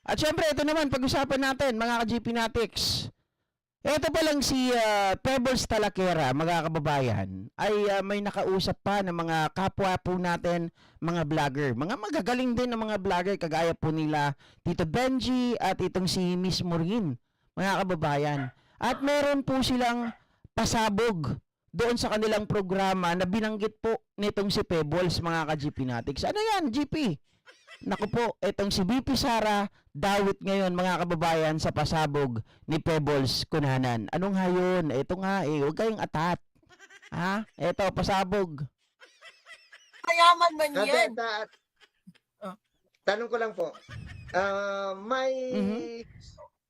At syempre, ito naman, pag-usapan natin, mga ka-GP Natics. Ito pa lang si Pebbles Talakera, mga kababayan, ay may nakausap pa ng mga kapwa po natin, mga vlogger. Mga magagaling din ng mga vlogger, kagaya po nila Tito Benji at itong si Miss Maureen, mga kababayan. At meron po silang pasabog doon sa kanilang programa na binanggit po nitong si Pebbles, mga ka-GP Natics. Ano yan, GP? Naku po, itong si BP Sara dawit ngayon, mga kababayan, sa pasabog ni Pebbles Kunanan. Anong hayon? Ito nga huwag kayong atat. Ha? Ito, pasabog. Mayaman man yan. Tanong ko lang po, may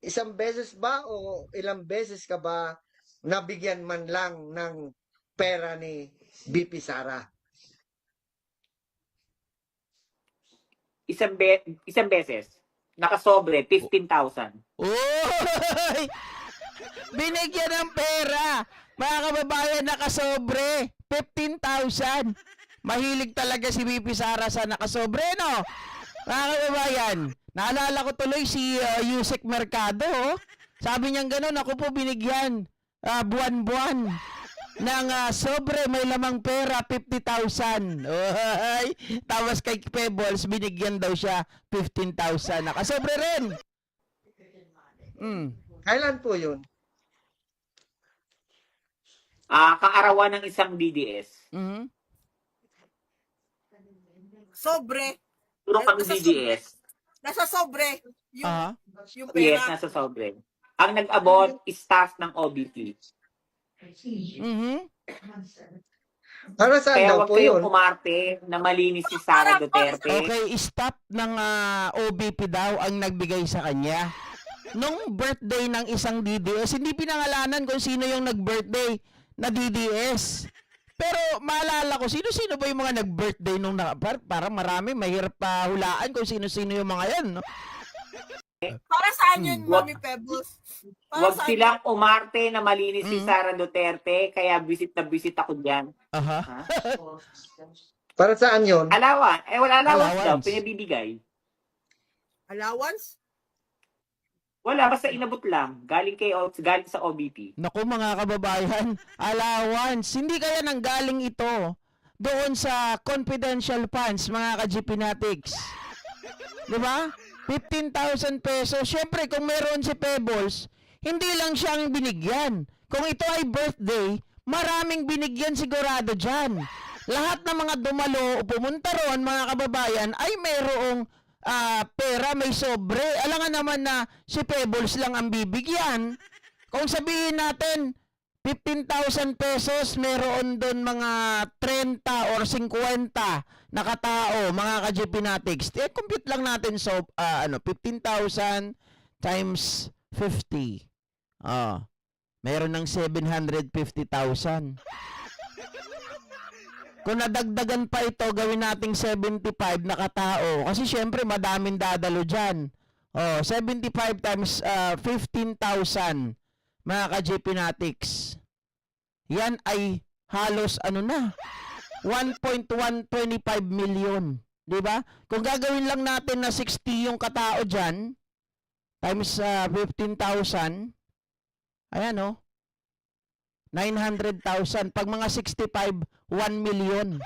isang beses ba o ilang beses ka ba nabigyan man lang ng pera ni BP Sara? Isang beses. Nakasobre, 15,000. Oy! Binigyan ng pera. Mga kababayan, nakasobre. 15,000. Mahilig talaga si BP Sara sa nakasobre, no? Mga kababayan, naalala ko tuloy si Yusek Mercado. Sabi niya gano'n, ako po binigyan buwan-buwan ng sobre, may lamang pera, 50,000. Oy! Tapos kay Pebbles, binigyan daw siya 15,000. Nakasobre rin. Kailan po yun? Kaarawan ng isang DDS. Sobre. Turong kami DDS. Nasa sobre. Yung pera. Yes, nasa sobre. Ang nag-abot, staff ng OBP. Para saan Kaya daw huwag po yun? kayong umarte na malinis si Sara Duterte. Okay, staff ng OBP daw ang nagbigay sa kanya. Nung birthday ng isang DDS, hindi pinangalanan kung sino yung nag-birthday na DDS. Pero maalala ko, sino-sino ba yung mga nag-birthday nung parang marami, mahirap pa hulaan kung sino-sino yung mga yan, no? Para saan yun, Mami Pebbles? Huwag silang umarte na malinis si Sara Duterte, kaya visit ako dyan. Aha. Ha? Para saan yun? Alawan. Wala allowance daw, Allowance. pinabibigay. Allowance? Wala, basta inabot lang. Galing sa OBP. Naku mga kababayan, allowance. Hindi kaya nanggaling ito doon sa confidential funds, mga ka-GP Natics. Di ba? 15,000 pesos. Siyempre, kung meron si Pebbles, hindi lang siya ang binigyan. Kung ito ay birthday, maraming binigyan sigurado dyan. Lahat ng mga dumalo o pumunta roon, mga kababayan, ay mayroong pera, may sobre. Alam nga naman na si Pebbles lang ang bibigyan. Kung sabihin natin, 15,000 pesos, meron doon mga 30 or 50 na katao, mga ka-GP Natics. Compute lang natin, so, 15,000 times 50. Meron ng 750,000. Kung nadagdagan pa ito, gawin nating 75 na katao. Kasi syempre, madaming dadalo dyan. 75 times 15,000, mga ka-GP Natics. Yan ay halos 1.125 million. Diba? Kung gagawin lang natin na 60 yung katao dyan, times 15,000, ayan 900,000. Pag mga 65, 1 million.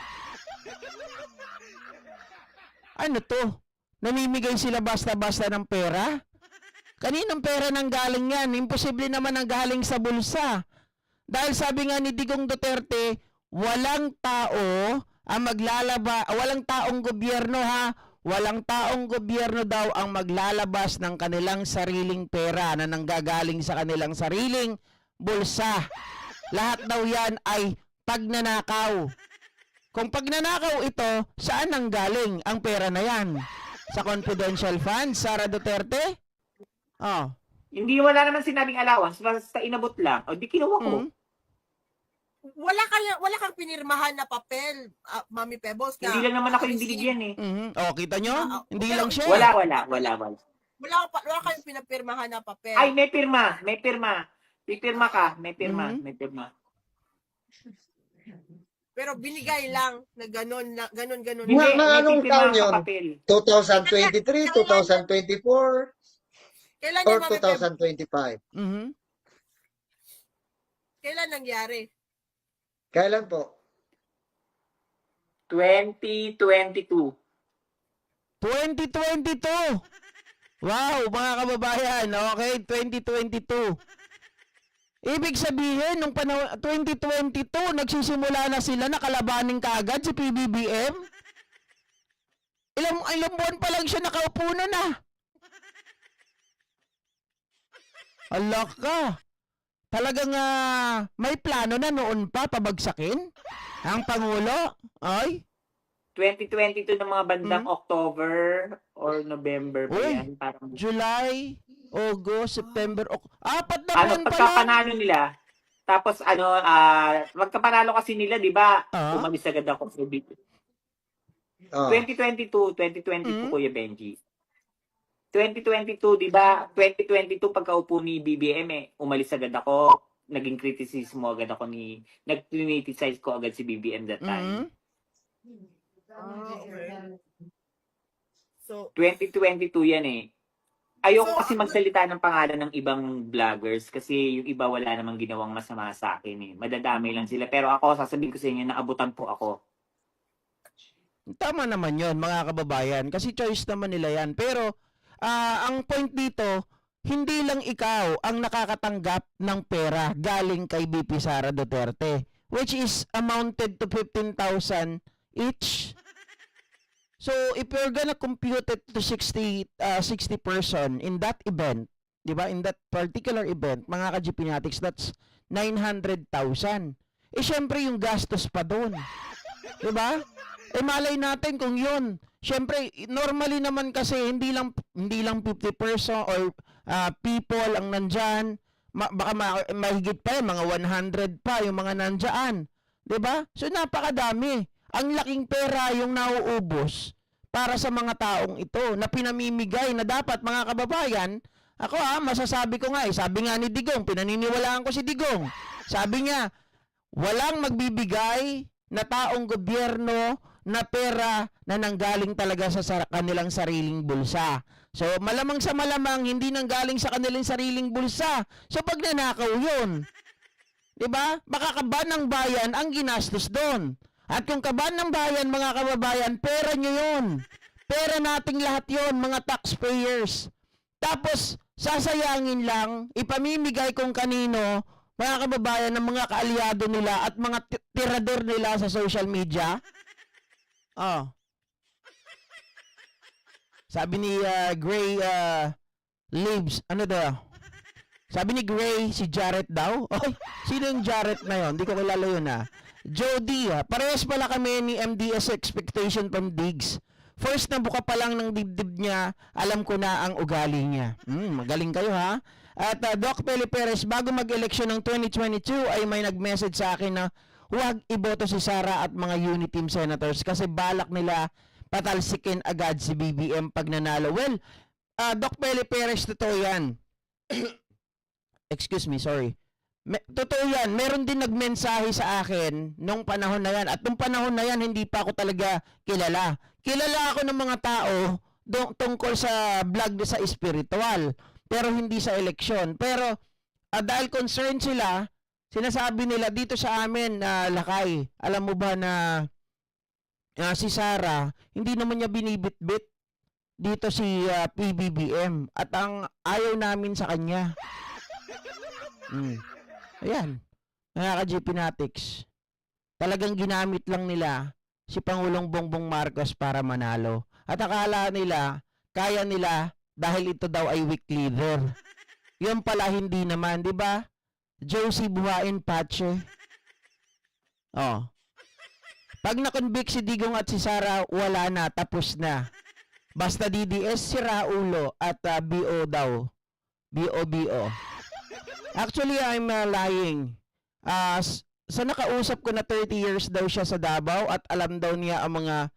Ano to? Namimigay sila basta-basta ng pera? Kaninong pera nang galing yan? Imposible naman ang galing sa bulsa. Dahil sabi nga ni Digong Duterte, walang tao ang walang taong gobyerno walang taong gobyerno daw ang maglalabas ng kanilang sariling pera na nanggagaling sa kanilang sariling bulsa. Lahat daw yan ay pagnanakaw. Kung pagnanakaw ito, saan nanggaling ang pera na yan? Sa confidential fund, Sara Duterte? Hindi, wala naman sinabing allowance, basta inabot lang. O di kinuha ko. Wala kang pinirmahan na papel, Mami Pebbles. Hindi lang naman ako yung binigyan eh. Kita nyo? Hindi lang siya. Wala. Wala kang pinapirmahan na papel. Ay, may pirma. Pipirma ka, may pirma. Pero binigay lang na ganon. Hindi, Mga anong taon yun? papel. 2023, 2024? Kailan or yan mapipirmahan? 2025? Mhm. Kailan nangyari? Kailan po? 2022. 2022. Wow, mga kababayan. Okay, 2022. Ibig sabihin, nung panahon 2022, nagsisimula na sila nakalabanin kaagad si PBBM. Ilang buwan pa lang siya nakaupo na. Alak ka. Talagang may plano na noon pa pabagsakin ang Pangulo. Ay, 2022 ng mga bandang Hmm? October or November pa Uy, yan. Parang, July, August, September, 4 na buwan pa lang. pagkapanalo nila, tapos magkapanalo kasi nila, di ba, Ah? umalis agad ako sa BPM. Oh. 2022, Hmm? Kuya Benji. 2022, di ba, 2022 pagkaupo ni BBM umalis agad ako. Naging kritisismo agad ako nag-criticize ko agad si BBM that time. Mhm. Okay. So, 2022 yan Ayoko So, kasi magsalita ng pangalan ng ibang vloggers kasi yung iba wala namang ginawang masama sa akin Madadamay lang sila. Pero ako, sasabihin ko sa inyo, naabutan po ako. Tama naman yon mga kababayan. Kasi choice naman nila yan. Pero, ang point dito, hindi lang ikaw ang nakakatanggap ng pera galing kay BP Sara Duterte, which is amounted to 15,000 each. So, if you're gonna compute it to 60 person in that event, di ba, in that particular event, mga ka-GP Natics, that's 900,000. Syempre, yung gastos pa doon. Di ba? Malay natin kung yun. Syempre, normally naman kasi hindi lang 50 person or people ang nandyan. Baka mahigit pa yan, mga 100 pa yung mga nandyan. 'Di ba? So napakadami. Ang laking pera yung nauubos para sa mga taong ito na pinamimigay na dapat, mga kababayan. Ako masasabi ko nga sabi nga ni Digong, pinaniniwalaan ko si Digong. Sabi niya, walang magbibigay na taong gobyerno na pera na nanggaling talaga sa kanilang sariling bulsa. So, malamang sa malamang, hindi nanggaling sa kanilang sariling bulsa. So, pag nanakaw yun, diba? Baka kaban ng bayan ang ginastos doon. At kung kaban ng bayan, mga kababayan, pera nyo yun. Pera nating lahat yon, mga taxpayers. Tapos, sasayangin lang, ipamimigay kung kanino, mga kababayan, ng mga kaalyado nila at mga tirador nila sa social media. Sabi ni Gray Lives, sabi ni Gray, si Jarrett daw. Sino yung Jarrett na yun? Hindi ko kilala yun Jody, parehas pala kami ni MDS Expectation from Diggs. First na buka pa lang ng dibdib niya, alam ko na ang ugali niya. Magaling kayo At Doc Peli Perez, bago mag-eleksyon ng 2022 ay may nag-message sa akin na huwag iboto si Sara at mga unit team senators kasi balak nila patalsikin agad si BBM pag nanalo. Well, Doc Peli Perez, totoo yan. Excuse me, sorry. Totoo yan. Meron din nagmensahe sa akin nung panahon na yan. At nung panahon na yan, hindi pa ako talaga kilala. Kilala ako ng mga tao tungkol sa vlog sa spiritual. Pero hindi sa eleksyon. Pero dahil concerned sila, sinasabi nila dito sa amin na Lakay, alam mo ba na si Sara, hindi naman niya binibitbit dito si PBBM. At ang ayaw namin sa kanya. Ayan, mga ka-GP Natics, talagang ginamit lang nila si Pangulong Bongbong Marcos para manalo. At akala nila, kaya nila dahil ito daw ay weak leader. Yun pala hindi naman, di ba? Josie Buhain Pache. Pag na-convict si Digong at si Sara, wala na, tapos na. Basta DDS, sira ulo at BO daw. BO. Actually, I'm lying. Sa nakausap ko na 30 years daw siya sa Davao at alam daw niya ang mga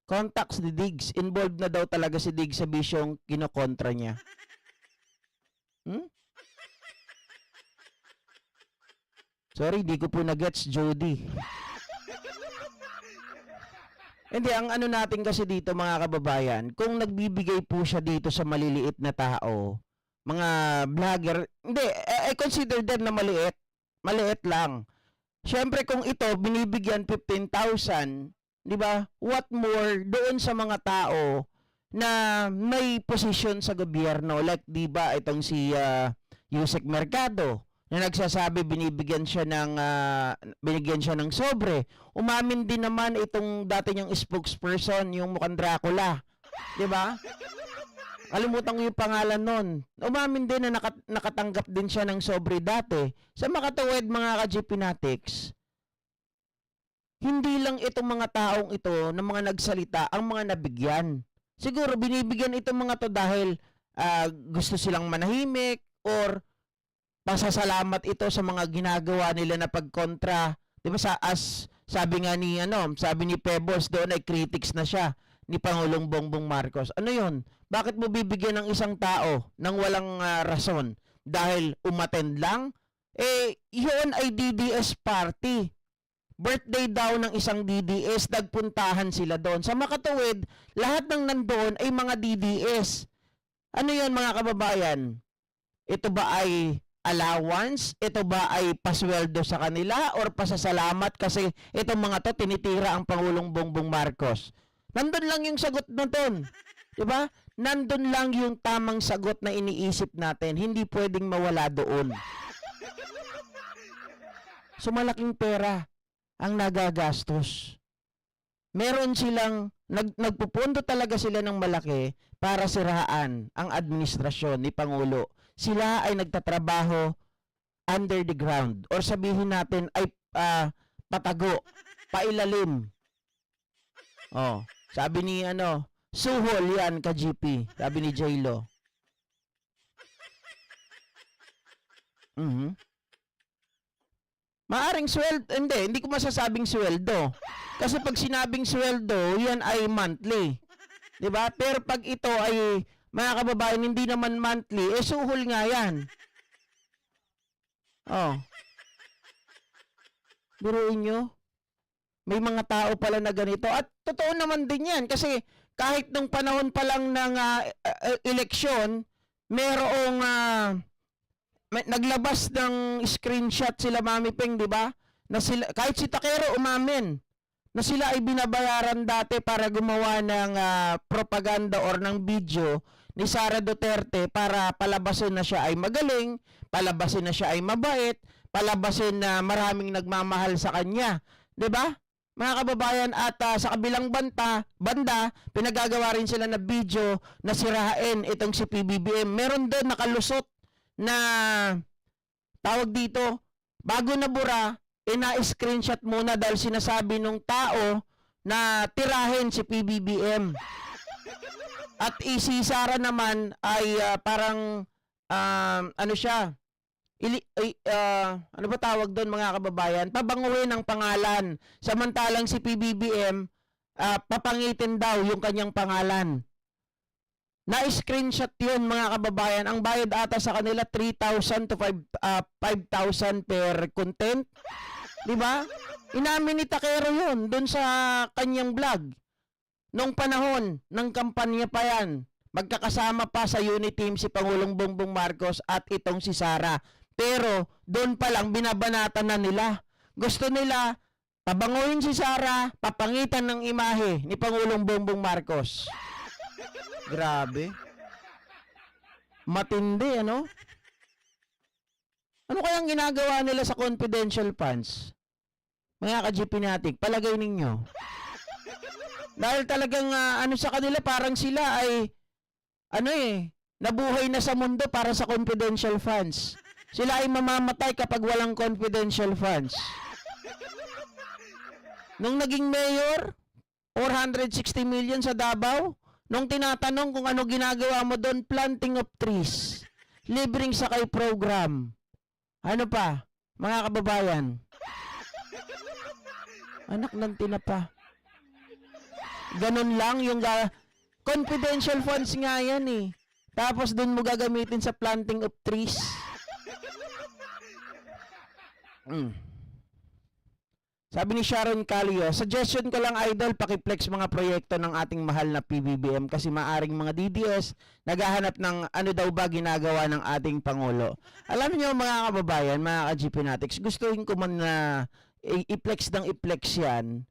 contacts ni Diggs. Involved na daw talaga si Diggs sa bisyong kinokontra niya. Sorry, di ko po na-gets, Jody. Hindi, ang ano natin kasi dito mga kababayan, kung nagbibigay po siya dito sa maliliit na tao, mga vlogger, hindi, I consider them na maliit. Maliit lang. Siyempre kung ito binibigyan 15,000, 'di ba? What more doon sa mga tao na may posisyon sa gobyerno, like 'di ba itong si Yusek Mercado na nagsasabi binigyan siya ng sobre. Umamin din naman itong dati niyang spokesperson, yung mukhang Dracula, 'di ba? Kalimutan ko yung pangalan nun. Umamin din na nakatanggap din siya ng sobre dati. Sa makatuwid mga ka-GP Natics, hindi lang itong mga taong ito na mga nagsalita ang mga nabigyan. Siguro binibigyan itong mga to dahil gusto silang manahimik or pasasalamat ito sa mga ginagawa nila na pagkontra. 'Di ba sabi nga ni sabi ni Pebbles doon ay critics na siya ni Pangulong Bongbong Marcos. Ano 'yon? Bakit mo bibigyan ng isang tao ng walang rason dahil umattend lang? Yun ay DDS party. Birthday daw ng isang DDS, nagpuntahan sila doon. Sa makatuwid, lahat ng nandoon ay mga DDS. Ano 'yon mga kababayan? Ito ba ay allowance? Ito ba ay pasweldo sa kanila or pasasalamat kasi itong mga to tinitira ang Pangulong Bongbong Marcos? Nandun lang yung sagot na ton. 'Di ba? Nandun lang yung tamang sagot na iniisip natin. Hindi pwedeng mawala doon. So malaking pera ang nagagastos. Meron silang nagpupundo talaga sila ng malaki para siraan ang administrasyon ni Pangulo. Sila ay nagtatrabaho under the ground or sabihin natin ay patago, pailalim. Oh, sabi ni suhol yan ka-GP, sabi ni J-Lo. Maaring sweldo, hindi ko masasabing sweldo. Kasi pag sinabing sweldo, yan ay monthly. 'Di ba? Pero pag ito ay, mga kababayan, hindi naman monthly, suhol nga yan. Oh. Biruin nyo, may mga tao pala na ganito. At totoo naman din yan kasi kahit nung panahon pa lang ng eleksyon, merong naglabas ng screenshot sila Mami Peng, di ba? Na sila, kahit si Takero umamin na sila ay binabayaran dati para gumawa ng propaganda or ng video ni Sara Duterte para palabasin na siya ay magaling, palabasin na siya ay mabait, palabasin na maraming nagmamahal sa kanya. 'Di ba? Mga kababayan, at sa kabilang banda, pinagagawa rin sila na video na sirain itong si PBBM. Meron doon nakalusot na tawag dito, bago nabura, ina-screenshot muna dahil sinasabi nung tao na tirahin si PBBM. At si Sara naman ay parang ano siya, ano ba tawag doon mga kababayan? Pabanguhin ang pangalan. Samantalang si PBBM, papangitin daw yung kanyang pangalan. Na-screenshot yun mga kababayan. Ang bayad ata sa kanila 3,000 to 5,000 per content. Diba? Inamin ni Takero yun doon sa kanyang vlog. Nung panahon ng kampanya pa yan, magkakasama pa sa unit team si Pangulong Bongbong Marcos at itong si Sara. Pero doon pa lang binabanatan na nila. Gusto nila pabanguhin si Sara, papangitan ng imahe ni Pangulong Bongbong Marcos. Grabe. Matindi, ano? Ano kayang ginagawa nila sa confidential funds? Mga ka-GP natin, palagay ninyo. Dahil talagang ano sa kanila, parang sila ay nabuhay na sa mundo para sa confidential funds. Sila ay mamamatay kapag walang confidential funds. Nung naging mayor, 460 million sa Davao. Nung tinatanong kung ano ginagawa mo doon, planting of trees. Libreng sakay program. Ano pa, mga kababayan? Anak ng tinapa. Ganun lang yung confidential funds nga yan eh. Tapos doon mo gagamitin sa planting of trees. Sabi ni Sharon Calio, suggestion ko lang idol, pakiplex mga proyekto ng ating mahal na PBBM kasi maaring mga DDS naghahanap ng ano daw ba ginagawa ng ating Pangulo. Alam niyo mga kababayan, mga ka-GP Natics, gustuhin ko man na i-flex ng i-flex yan.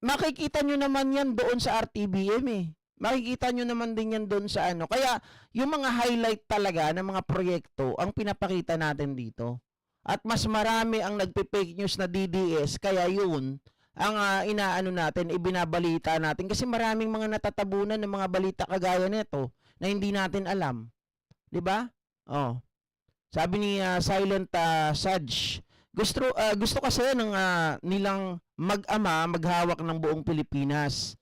Makikita nyo naman yan doon sa RTBM eh. Makikita nyo naman din yan doon sa ano. Kaya yung mga highlight talaga ng mga proyekto ang pinapakita natin dito. At mas marami ang nagpe-fake news na DDS, kaya yun ang inaano natin, ibinabalita natin. Kasi maraming mga natatabunan ng mga balita kagaya nito na hindi natin alam. 'Di ba? Oh. Sabi ni Silent Saj, gusto kasi ng nilang mag-ama maghawak ng buong Pilipinas.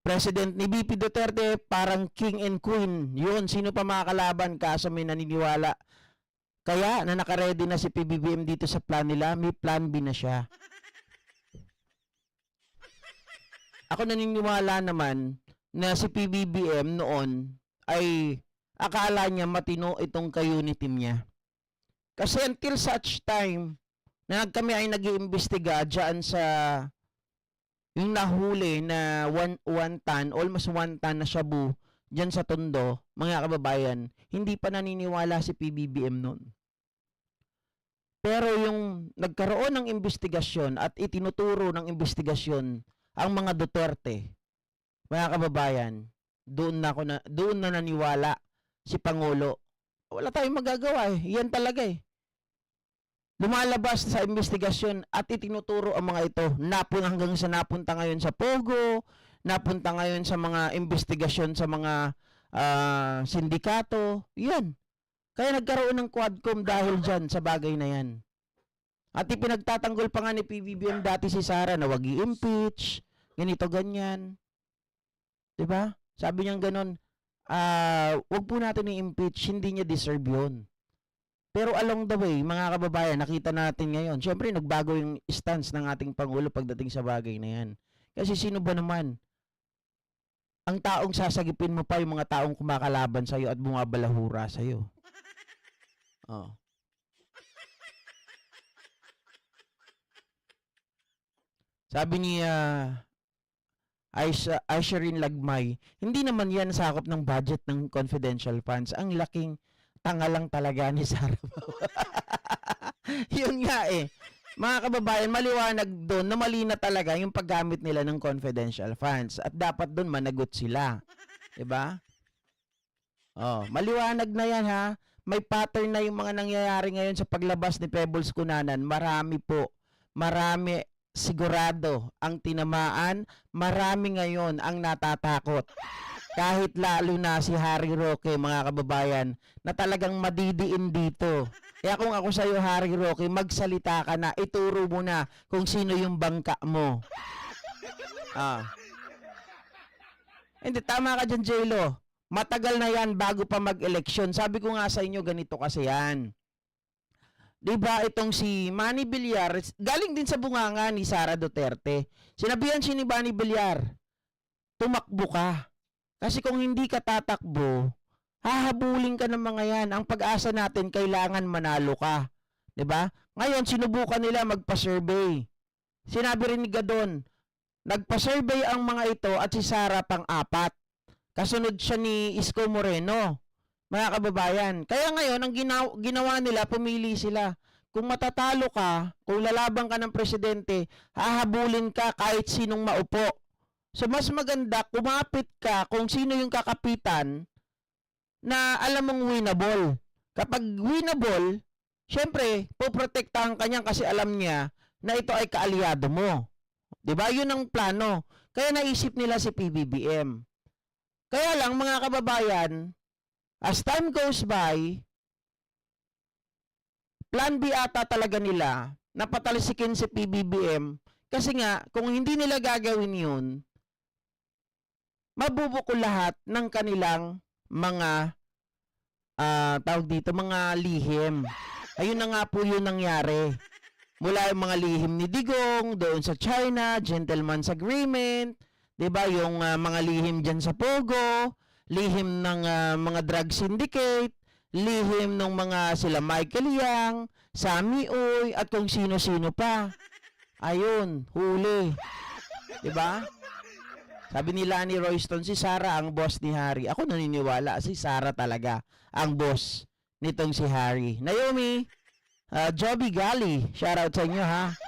President ni BP Duterte parang king and queen. Yun, sino pa makakalaban kaso may naniniwala. Kaya na naka-ready na si PBBM dito sa plan nila, may plan B na siya. Ako naniniwala naman na si PBBM noon ay akala niya matino itong ka-unity niya. Kasi until such time na kami ay nag-iimbestiga dyan sa yung nahuli na almost 1 ton na shabu dyan sa Tondo, mga kababayan, hindi pa naniniwala si PBBM noon. Pero yung nagkaroon ng investigasyon at itinuturo ng investigasyon ang mga Duterte, mga kababayan, doon na naniwala si Pangulo. Wala tayong magagawa eh. Yan talaga eh. Lumalabas sa investigasyon at itinuturo ang mga ito. Hanggang sa napunta ngayon sa Pogo, napunta ngayon sa mga investigasyon sa mga sindikato. Yan. Kaya nagkaroon ng Quadcom dahil dyan sa bagay na yan. At ipinagtatanggol pa nga ni PBBM dati si Sara na wag i-impeach, ganito, ganyan. Diba? Sabi niya ganun, wag po natin i-impeach, hindi niya deserve yun. Pero along the way, mga kababayan, nakita natin ngayon, syempre nagbago yung stance ng ating Pangulo pagdating sa bagay na yan. Kasi sino ba naman ang taong sasagipin mo pa yung mga taong kumakalaban sa'yo at bumabalahura sa'yo? Oh. Sabi ni Aisharin Lagmay, hindi naman yan sakop ng budget ng confidential funds. Ang laking tanga lang talaga ni Sara. Yun nga eh. Mga kababayan, maliwanag doon na mali na talaga yung paggamit nila ng confidential funds. At dapat doon managot sila. Diba? Oh, maliwanag na yan ha. May pattern na yung mga nangyayari ngayon sa paglabas ni Pebbles Cunanan. Marami po. Marami. Sigurado ang tinamaan. Marami ngayon ang natatakot. Kahit lalo na si Harry Roque, mga kababayan, na talagang madidiin dito. Kaya kung ako sa'yo, Harry Roque, magsalita ka na, ituro mo na kung sino yung bangka mo. Hindi, tama ka dyan, J-Lo. Matagal na yan bago pa mag-eleksyon. Sabi ko nga sa inyo, ganito kasi yan. Diba itong si Manny Villar, galing din sa bunganga ni Sara Duterte. Sinabihan siya ni Manny Villar, tumakbo ka. Kasi kung hindi ka tatakbo, hahabulin ka ng mga yan. Ang pag-asa natin, kailangan manalo ka. Diba? Ngayon, sinubukan nila magpa-survey. Sinabi rin ni Gadon, nagpa-survey ang mga ito at si Sara pang-4. Kasunod siya ni Isko Moreno. Mga kababayan. Kaya ngayon, ang ginawa nila, pumili sila. Kung matatalo ka, kung lalaban ka ng presidente, hahabulin ka kahit sinong maupo. So, mas maganda, kumapit ka kung sino yung kakapitan na alam mong winnable. Kapag winnable, syempre, poprotektahan ka niya kasi alam niya na ito ay kaalyado mo. Diba? Yun ang plano. Kaya naisip nila si PBBM. Kaya lang, mga kababayan, as time goes by, plan B ata talaga nila na patalsikin si PBBM kasi nga, kung hindi nila gagawin yun, mabubuko lahat ng kanilang mga tawag dito, mga lihim. Ayun na nga po yung nangyari. Mula yung mga lihim ni Digong, doon sa China, gentleman's agreement, 'di ba? Yung mga lihim diyan sa Pogo, lihim ng mga drug syndicate, lihim ng mga sila Michael Yang, Sammy Uy, at kung sino-sino pa. Ayun, huli. 'Di ba? Sabi nila ni Royston, si Sarah ang boss ni Harry. Ako naniniwala, si Sarah talaga ang boss nitong si Harry. Naomi, Joby Gali, shoutout sa inyo ha.